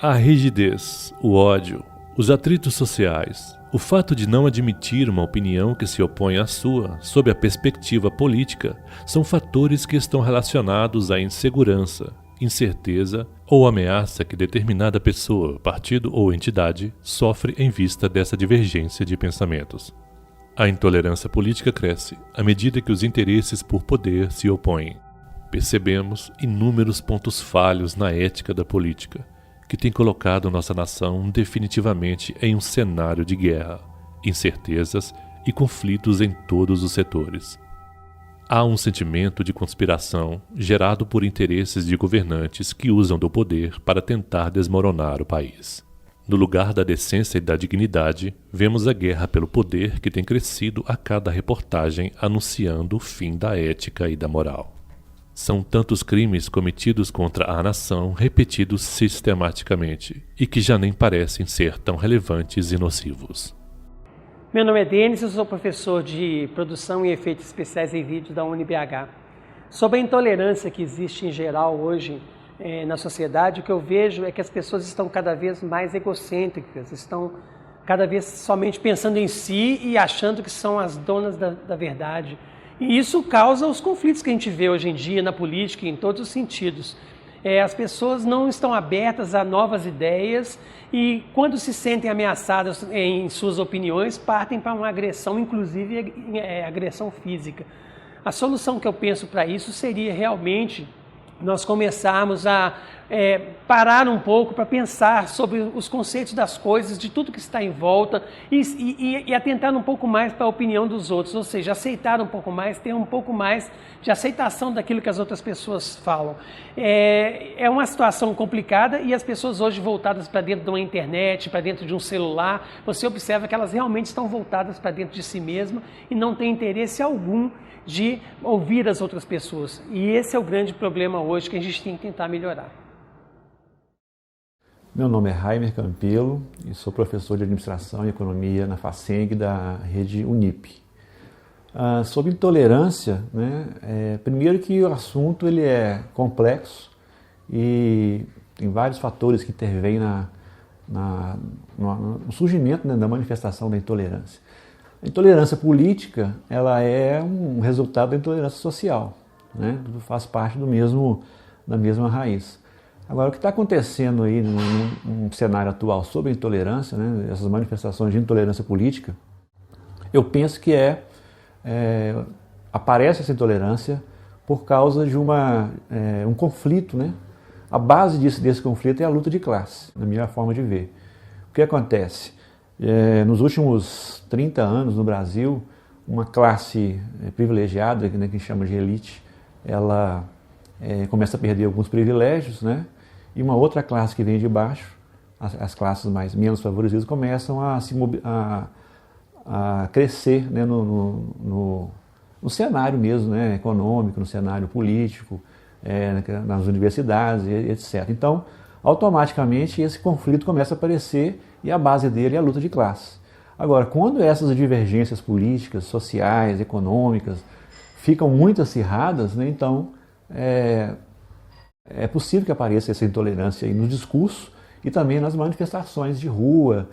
A rigidez, o ódio, os atritos sociais, o fato de não admitir uma opinião que se opõe à sua, sob a perspectiva política, são fatores que estão relacionados à insegurança, incerteza ou ameaça que determinada pessoa, partido ou entidade sofre em vista dessa divergência de pensamentos. A intolerância política cresce à medida que os interesses por poder se opõem. Percebemos inúmeros pontos falhos na ética da política, que tem colocado nossa nação definitivamente em um cenário de guerra, incertezas e conflitos em todos os setores. Há um sentimento de conspiração gerado por interesses de governantes que usam do poder para tentar desmoronar o país. No lugar da decência e da dignidade, vemos a guerra pelo poder que tem crescido a cada reportagem anunciando o fim da ética e da moral. São tantos crimes cometidos contra a nação repetidos sistematicamente e que já nem parecem ser tão relevantes e nocivos. Meu nome é Denis, eu sou professor de Produção e Efeitos Especiais em Vídeo da UniBH. Sobre a intolerância que existe em geral hoje na sociedade, o que eu vejo é que as pessoas estão cada vez mais egocêntricas, estão cada vez somente pensando em si e achando que são as donas da verdade. E isso causa os conflitos que a gente vê hoje em dia na política, em todos os sentidos. As pessoas não estão abertas a novas ideias e, quando se sentem ameaçadas em suas opiniões, partem para uma agressão, inclusive agressão física. A solução que eu penso para isso seria realmente nós começarmos a parar um pouco para pensar sobre os conceitos das coisas, de tudo que está em volta e atentar um pouco mais para a opinião dos outros, ou seja, aceitar um pouco mais, ter um pouco mais de aceitação daquilo que as outras pessoas falam. É uma situação complicada e as pessoas hoje voltadas para dentro de uma internet, para dentro de um celular, você observa que elas realmente estão voltadas para dentro de si mesmas e não têm interesse algum de ouvir as outras pessoas. E esse é o grande problema hoje que a gente tem que tentar melhorar. Meu nome é Raimer Campelo e sou professor de Administração e Economia na FACENG da rede Unip. Sobre intolerância, primeiro que o assunto ele é complexo e tem vários fatores que intervêm no surgimento da manifestação da intolerância. A intolerância política ela é um resultado da intolerância social, tudo faz parte da mesma raiz. Agora, o que está acontecendo aí no cenário atual sobre a intolerância, essas manifestações de intolerância política, eu penso que aparece essa intolerância por causa de um conflito, A base desse conflito é a luta de classe, na minha forma de ver. O que acontece? Nos últimos 30 anos no Brasil, uma classe privilegiada, que a gente chama de elite, ela começa a perder alguns privilégios, e uma outra classe que vem de baixo, as classes menos favorecidas, começam a crescer no cenário mesmo, econômico, no cenário político, nas universidades, etc. Então, automaticamente, esse conflito começa a aparecer e a base dele é a luta de classe. Agora, quando essas divergências políticas, sociais, econômicas ficam muito acirradas, então é possível que apareça essa intolerância aí no discurso e também nas manifestações de rua,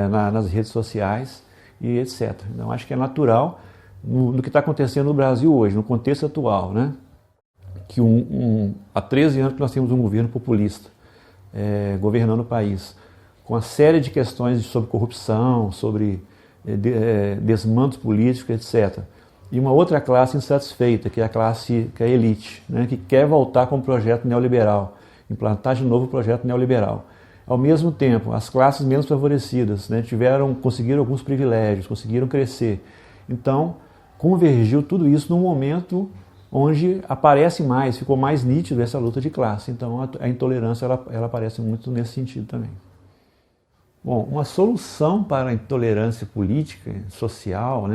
nas redes sociais e etc. Então, acho que é natural no que está acontecendo no Brasil hoje, no contexto atual, que há 13 anos que nós temos um governo populista governando o país, com uma série de questões sobre corrupção, sobre desmandos políticos, etc. E uma outra classe insatisfeita, que é a elite, que quer voltar com o projeto neoliberal, implantar de novo o projeto neoliberal. Ao mesmo tempo, as classes menos favorecidas conseguiram alguns privilégios, conseguiram crescer. Então, convergiu tudo isso num momento onde aparece mais, ficou mais nítido essa luta de classe. Então, a intolerância ela aparece muito nesse sentido também. Bom, uma solução para a intolerância política, social,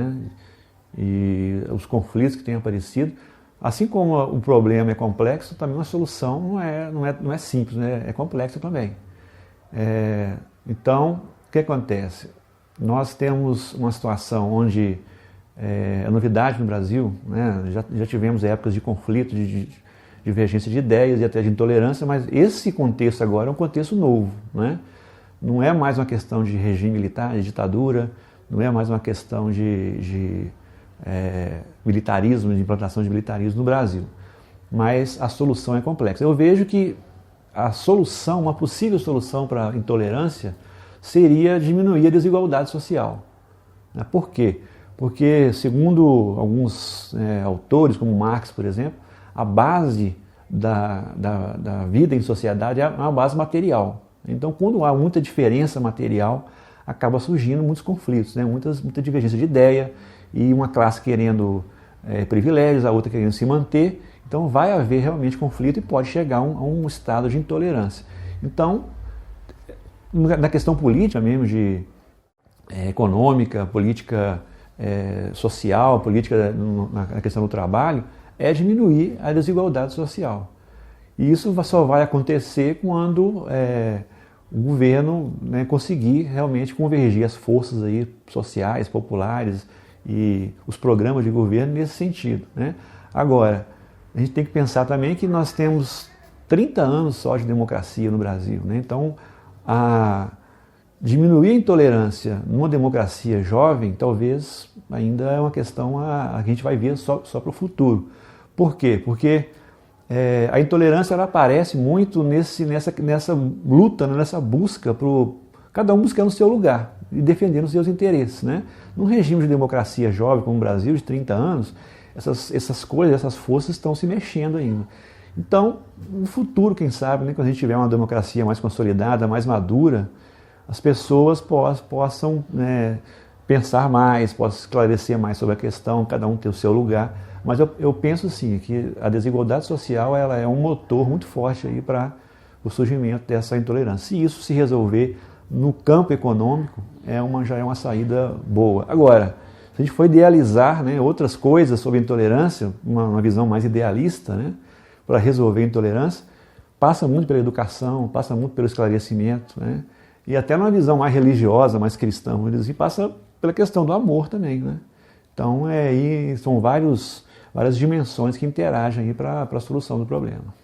e os conflitos que têm aparecido, assim como o problema é complexo, também uma solução não é simples, é complexa também. Então, o que acontece? Nós temos uma situação onde a novidade no Brasil, já tivemos épocas de conflito, divergência de ideias e até de intolerância, mas esse contexto agora é um contexto novo, né? Não é mais uma questão de regime militar, de ditadura, não é mais uma questão de militarismo, de implantação de militarismo no Brasil. Mas a solução é complexa. Eu vejo que a solução, uma possível solução para a intolerância seria diminuir a desigualdade social. Por quê? Porque, segundo alguns autores, como Marx, por exemplo, a base da vida em sociedade é uma base material. Então, quando há muita diferença material, acaba surgindo muitos conflitos, né? Muita divergência de ideia, e uma classe querendo privilégios, a outra querendo se manter. Então vai haver realmente conflito e pode chegar a um estado de intolerância. Então, na questão política mesmo, de econômica, política social, política na questão do trabalho, é diminuir a desigualdade social. E isso só vai acontecer quando o governo, né, conseguir realmente convergir as forças aí sociais, populares e os programas de governo nesse sentido, né? Agora, a gente tem que pensar também que nós temos 30 anos só de democracia no Brasil, né? Então, diminuir a intolerância numa democracia jovem, talvez ainda é uma questão a gente vai ver só para o futuro. Por quê? Porque a intolerância ela aparece muito nessa luta, nessa busca, cada um buscando o seu lugar e defendendo os seus interesses, né? Num regime de democracia jovem como o Brasil, de 30 anos, essas coisas, essas forças estão se mexendo ainda. Então, no futuro, quem sabe, né, quando a gente tiver uma democracia mais consolidada, mais madura, as pessoas possam pensar mais, possam esclarecer mais sobre a questão, cada um ter o seu lugar. Mas eu penso sim que a desigualdade social ela é um motor muito forte aí para o surgimento dessa intolerância. Se isso se resolver no campo econômico, já é uma saída boa. Agora, se a gente for idealizar, né, outras coisas sobre a intolerância, uma visão mais idealista, né, para resolver a intolerância, passa muito pela educação, passa muito pelo esclarecimento, né, e até numa visão mais religiosa, mais cristã, vamos dizer assim, passa pela questão do amor também, né? Então, aí são várias dimensões que interagem aí para a solução do problema.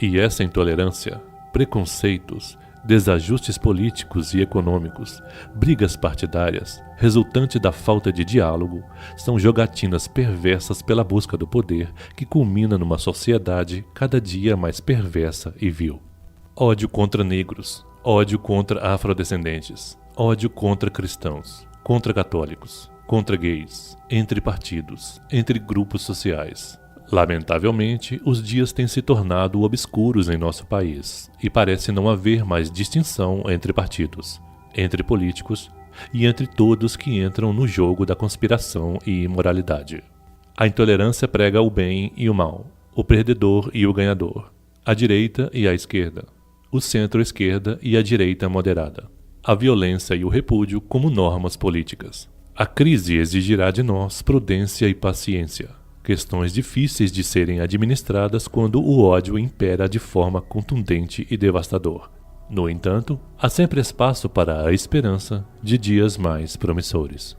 E essa intolerância, preconceitos, desajustes políticos e econômicos, brigas partidárias, resultante da falta de diálogo, são jogatinas perversas pela busca do poder que culmina numa sociedade cada dia mais perversa e vil. Ódio contra negros, ódio contra afrodescendentes, ódio contra cristãos, contra católicos, contra gays, entre partidos, entre grupos sociais. Lamentavelmente, os dias têm se tornado obscuros em nosso país e parece não haver mais distinção entre partidos, entre políticos e entre todos que entram no jogo da conspiração e imoralidade. A intolerância prega o bem e o mal, o perdedor e o ganhador, a direita e a esquerda, o centro-esquerda e a direita moderada, a violência e o repúdio como normas políticas. A crise exigirá de nós prudência e paciência, questões difíceis de serem administradas quando o ódio impera de forma contundente e devastador. No entanto, há sempre espaço para a esperança de dias mais promissores.